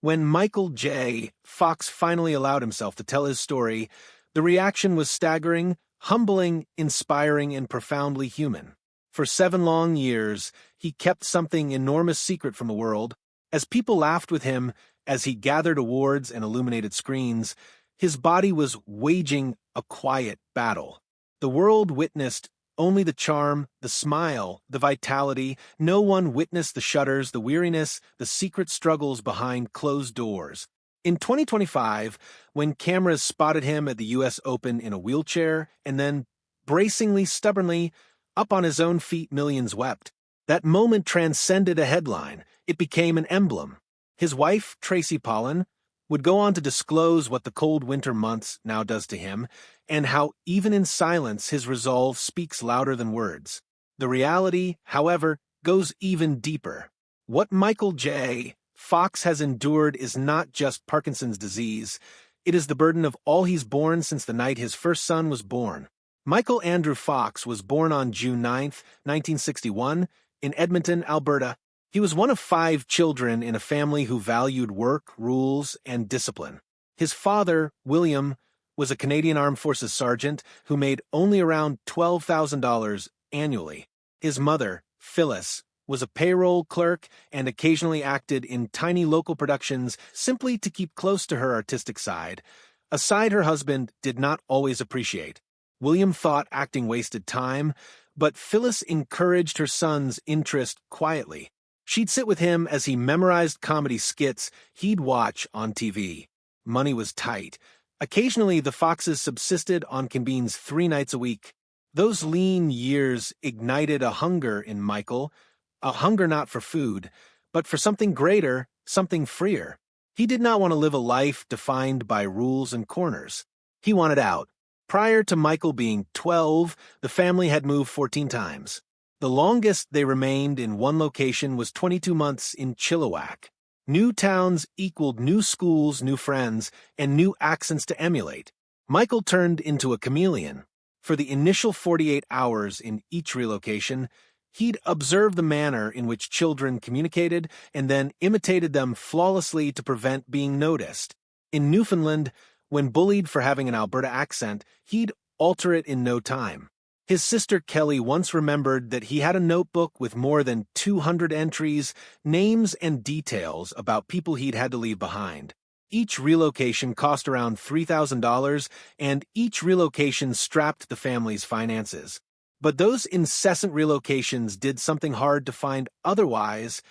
When Michael J. Fox finally allowed himself to tell his story, the reaction was staggering, humbling, inspiring, and profoundly human. For 7 long years, he kept something enormous secret from the world. As people laughed with him, as he gathered awards and illuminated screens, his body was waging a quiet battle. The world witnessed only the charm, the smile, the vitality. No one witnessed the shudders, the weariness, the secret struggles behind closed doors. In 2025, when cameras spotted him at the U.S. Open in a wheelchair and then, bracingly, stubbornly, up on his own feet, millions wept. That moment transcended a headline. It became an emblem. His wife, Tracy Pollan, would go on to disclose what the cold winter months now does to him, and how even in silence his resolve speaks louder than words. The reality, however, goes even deeper. What Michael J. Fox has endured is not just Parkinson's disease. It is the burden of all he's borne since the night his first son was born. Michael Andrew Fox was born on June 9, 1961, in Edmonton, Alberta. He was one of 5 children in a family who valued work, rules, and discipline. His father, William, was a Canadian Armed Forces sergeant who made only around $12,000 annually. His mother, Phyllis, was a payroll clerk and occasionally acted in tiny local productions simply to keep close to her artistic side, a side her husband did not always appreciate. William thought acting wasted time, but Phyllis encouraged her son's interest quietly. She'd sit with him as he memorized comedy skits he'd watch on TV. Money was tight. Occasionally, the Foxes subsisted on conbeans 3 nights a week. Those lean years ignited a hunger in Michael, a hunger not for food, but for something greater, something freer. He did not want to live a life defined by rules and corners. He wanted out. Prior to Michael being 12, the family had moved 14 times. The longest they remained in one location was 22 months in Chilliwack. New towns equaled new schools, new friends, and new accents to emulate. Michael turned into a chameleon. For the initial 48 hours in each relocation, he'd observe the manner in which children communicated and then imitated them flawlessly to prevent being noticed. In Newfoundland, when bullied for having an Alberta accent, he'd alter it in no time. His sister Kelly once remembered that he had a notebook with more than 200 entries, names and details about people he'd had to leave behind. Each relocation cost around $3,000, and each relocation strapped the family's finances. But those incessant relocations did something hard to find otherwise,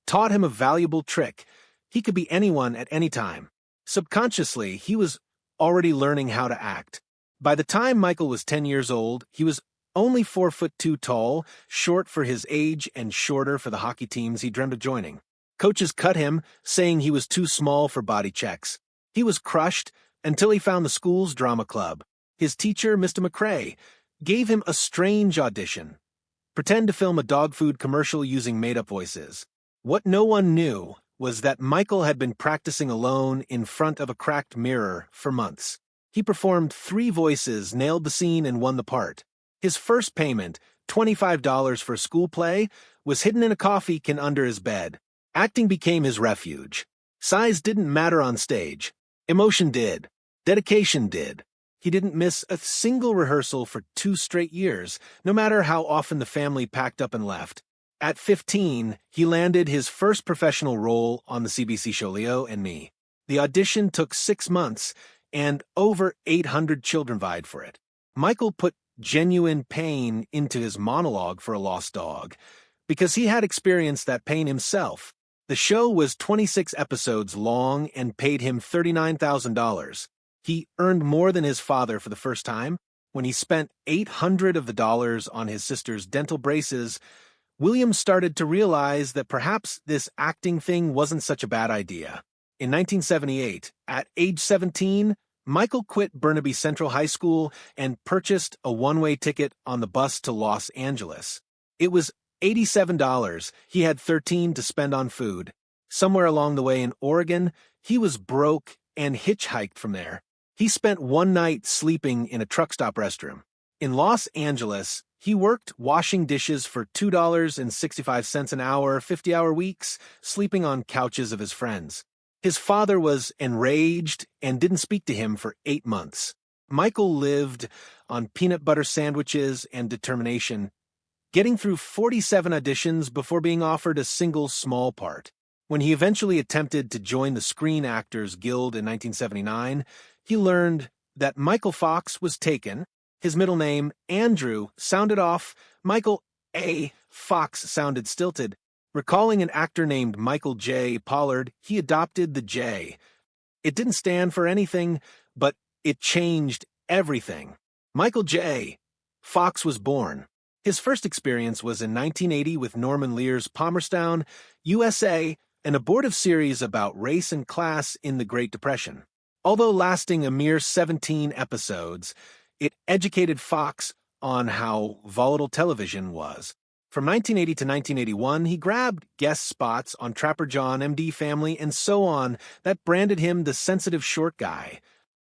taught him a valuable trick. He could be anyone at any time. Subconsciously, he was already learning how to act. By the time Michael was 10 years old, he was only 4'2" tall, short for his age and shorter for the hockey teams he dreamed of joining. Coaches cut him, saying he was too small for body checks. He was crushed until he found the school's drama club. His teacher, Mr. McRae, gave him a strange audition. Pretend to film a dog food commercial using made-up voices. What no one knew was that Michael had been practicing alone in front of a cracked mirror for months. He performed 3 voices, nailed the scene, and won the part. His first payment, $25 for a school play, was hidden in a coffee can under his bed. Acting became his refuge. Size didn't matter on stage. Emotion did. Dedication did. He didn't miss a single rehearsal for 2 straight years, no matter how often the family packed up and left. At 15, he landed his first professional role on the CBC show Leo and Me. The audition took 6 months, and over 800 children vied for it. Michael put genuine pain into his monologue for a lost dog, because he had experienced that pain himself. The show was 26 episodes long and paid him $39,000. He earned more than his father for the first time. When he spent $800 of the dollars on his sister's dental braces, William started to realize that perhaps this acting thing wasn't such a bad idea. In 1978, at age 17, Michael quit Burnaby Central High School and purchased a one-way ticket on the bus to Los Angeles. It was $87. He had $13 to spend on food. Somewhere along the way in Oregon, he was broke and hitchhiked from there. He spent one night sleeping in a truck stop restroom. In Los Angeles, he worked washing dishes for $2.65 an hour, 50-hour weeks, sleeping on couches of his friends. His father was enraged and didn't speak to him for 8 months. Michael lived on peanut butter sandwiches and determination, getting through 47 auditions before being offered a single small part. When he eventually attempted to join the Screen Actors Guild in 1979, he learned that Michael Fox was taken. His middle name, Andrew, sounded off. Michael A. Fox sounded stilted. Recalling an actor named Michael J. Pollard, he adopted the J. It didn't stand for anything, but it changed everything. Michael J. Fox was born. His first experience was in 1980 with Norman Lear's Palmerstown, USA, an abortive series about race and class in the Great Depression. Although lasting a mere 17 episodes, it educated Fox on how volatile television was. From 1980 to 1981, he grabbed guest spots on Trapper John, MD Family, and so on that branded him the sensitive short guy.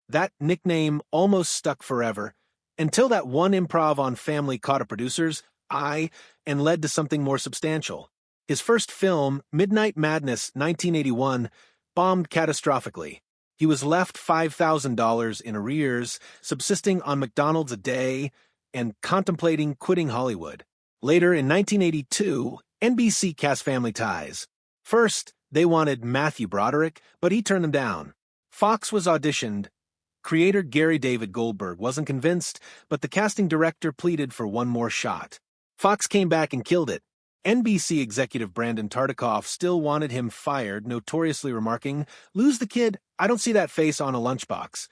That nickname almost stuck forever, until that one improv on Family caught a producer's eye and led to something more substantial. His first film, Midnight Madness, 1981, bombed catastrophically. He was left $5,000 in arrears, subsisting on McDonald's a day, and contemplating quitting Hollywood. Later, in 1982, NBC cast Family Ties. First, they wanted Matthew Broderick, but he turned them down. Fox was auditioned. Creator Gary David Goldberg wasn't convinced, but the casting director pleaded for one more shot. Fox came back and killed it. NBC executive Brandon Tartikoff still wanted him fired, notoriously remarking, "Lose the kid, I don't see that face on a lunchbox."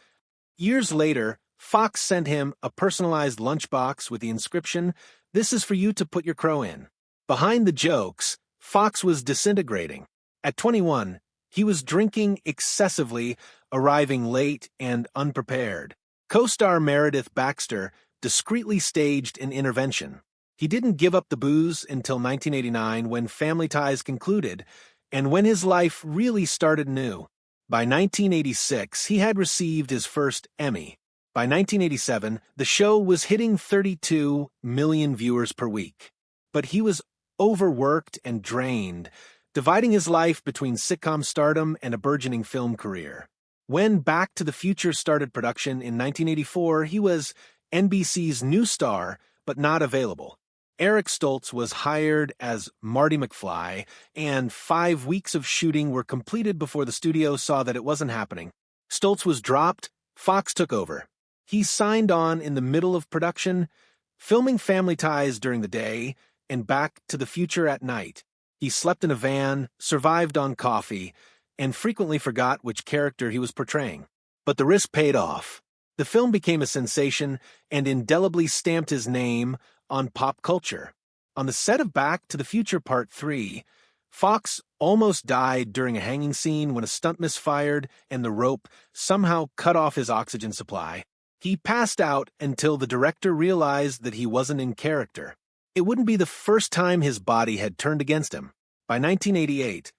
Years later, Fox sent him a personalized lunchbox with the inscription, "This is for you to put your crow in." Behind the jokes, Fox was disintegrating. At 21, he was drinking excessively, arriving late and unprepared. Co-star Meredith Baxter discreetly staged an intervention. He didn't give up the booze until 1989 when Family Ties concluded, and when his life really started new. By 1986, he had received his first Emmy. By 1987, the show was hitting 32 million viewers per week. But he was overworked and drained, dividing his life between sitcom stardom and a burgeoning film career. When Back to the Future started production in 1984, he was NBC's new star, but not available. Eric Stoltz was hired as Marty McFly, and 5 weeks of shooting were completed before the studio saw that it wasn't happening. Stoltz was dropped, Fox took over. He signed on in the middle of production, filming Family Ties during the day and Back to the Future at night. He slept in a van, survived on coffee, and frequently forgot which character he was portraying. But the risk paid off. The film became a sensation and indelibly stamped his name on pop culture. On the set of Back to the Future Part 3, Fox almost died during a hanging scene when a stunt misfired and the rope somehow cut off his oxygen supply. He passed out until the director realized that he wasn't in character. It wouldn't be the first time his body had turned against him. By 1988,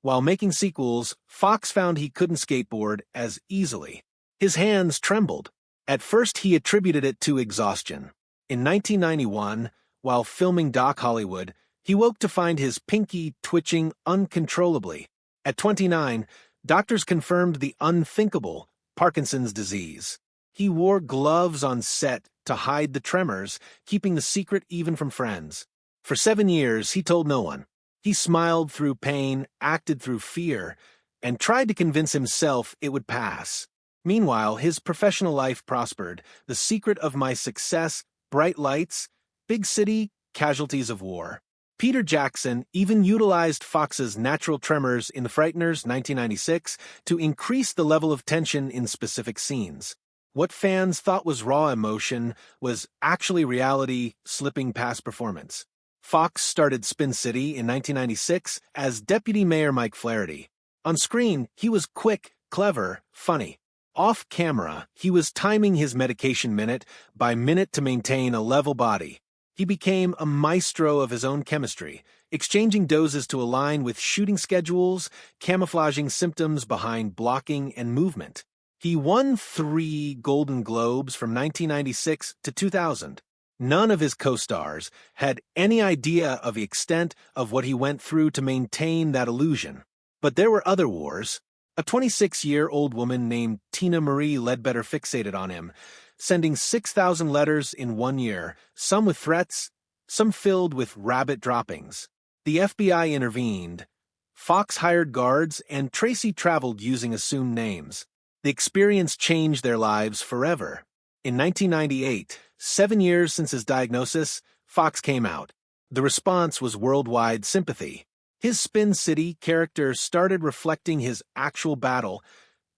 while making sequels, Fox found he couldn't skateboard as easily. His hands trembled. At first, he attributed it to exhaustion. In 1991, while filming Doc Hollywood, he woke to find his pinky twitching uncontrollably. At 29, doctors confirmed the unthinkable, Parkinson's disease. He wore gloves on set to hide the tremors, keeping the secret even from friends. For 7 years, he told no one. He smiled through pain, acted through fear, and tried to convince himself it would pass. Meanwhile, his professional life prospered. The secret of my success, bright lights, big city, casualties of war. Peter Jackson even utilized Fox's natural tremors in The Frighteners, 1996, to increase the level of tension in specific scenes. What fans thought was raw emotion was actually reality slipping past performance. Fox started Spin City in 1996 as Deputy Mayor Mike Flaherty. On screen, he was quick, clever, funny. Off camera, he was timing his medication minute by minute to maintain a level body. He became a maestro of his own chemistry, exchanging doses to align with shooting schedules, camouflaging symptoms behind blocking and movement. He won 3 Golden Globes from 1996 to 2000. None of his co-stars had any idea of the extent of what he went through to maintain that illusion. But there were other wars. A 26-year-old woman named Tina Marie Ledbetter fixated on him, sending 6,000 letters in 1 year, some with threats, some filled with rabbit droppings. The FBI intervened. Fox hired guards, and Tracy traveled using assumed names. The experience changed their lives forever. In 1998, 7 years since his diagnosis, Fox came out. The response was worldwide sympathy. His Spin City character started reflecting his actual battle,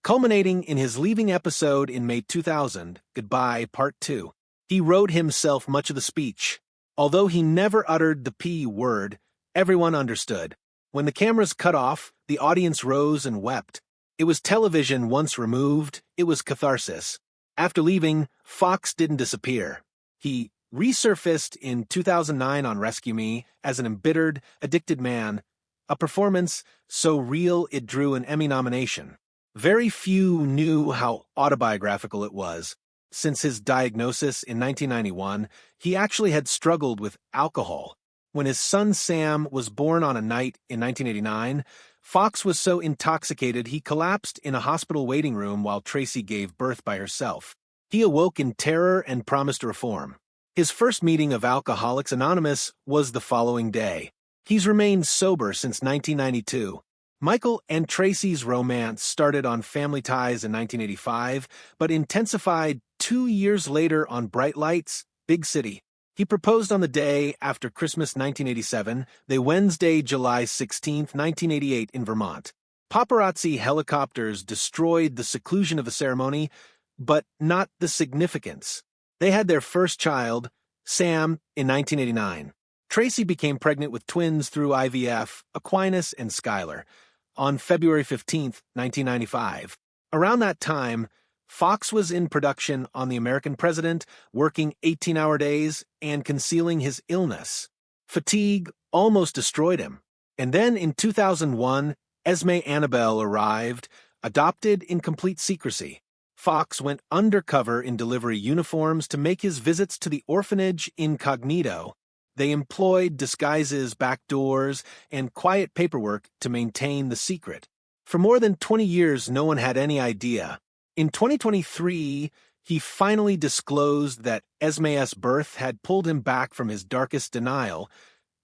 culminating in his leaving episode in May 2000, Goodbye, Part 2. He wrote himself much of the speech. Although he never uttered the P word, everyone understood. When the cameras cut off, the audience rose and wept. It was television once removed, it was catharsis. After leaving, Fox didn't disappear. He resurfaced in 2009 on Rescue Me as an embittered, addicted man, a performance so real it drew an Emmy nomination. Very few knew how autobiographical it was. Since his diagnosis in 1991, he actually had struggled with alcohol. When his son Sam was born on a night in 1989, Fox was so intoxicated he collapsed in a hospital waiting room while Tracy gave birth by herself. He awoke in terror and promised reform. His first meeting of Alcoholics Anonymous was the following day. He's remained sober since 1992. Michael and Tracy's romance started on Family Ties in 1985, but intensified 2 years later on Bright Lights, Big City. He proposed on the day after Christmas 1987, the Wednesday, July 16, 1988 in Vermont. Paparazzi helicopters destroyed the seclusion of the ceremony, but not the significance. They had their first child, Sam, in 1989. Tracy became pregnant with twins through IVF, Aquinas and Skylar, on February 15, 1995. Around that time, Fox was in production on The American President, working 18-hour days and concealing his illness. Fatigue almost destroyed him. And then in 2001, Esme Annabelle arrived, adopted in complete secrecy. Fox went undercover in delivery uniforms to make his visits to the orphanage incognito. They employed disguises, backdoors, and quiet paperwork to maintain the secret. For more than 20 years, no one had any idea. In 2023, he finally disclosed that Esme's birth had pulled him back from his darkest denial,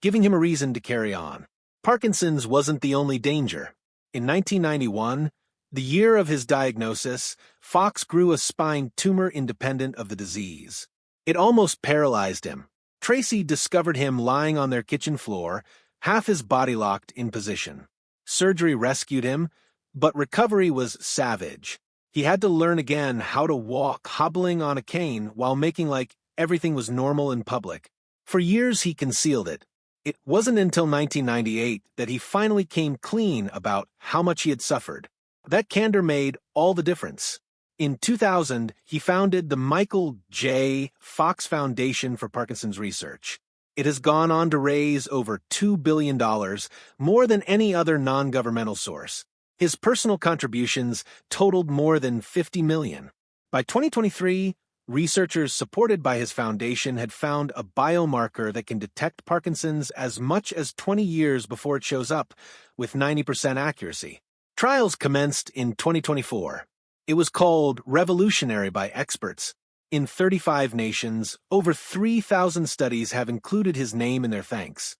giving him a reason to carry on. Parkinson's wasn't the only danger. In 1991, the year of his diagnosis, Fox grew a spine tumor independent of the disease. It almost paralyzed him. Tracy discovered him lying on their kitchen floor, half his body locked in position. Surgery rescued him, but recovery was savage. He had to learn again how to walk, hobbling on a cane while making like everything was normal in public. For years he concealed it. It wasn't until 1998 that he finally came clean about how much he had suffered. That candor made all the difference. In 2000, he founded the Michael J. Fox Foundation for Parkinson's Research. It has gone on to raise over $2 billion, more than any other non-governmental source. His personal contributions totaled more than $50 million. By 2023, researchers supported by his foundation had found a biomarker that can detect Parkinson's as much as 20 years before it shows up, with 90% accuracy. Trials commenced in 2024. It was called revolutionary by experts. In 35 nations, over 3,000 studies have included his name in their thanks.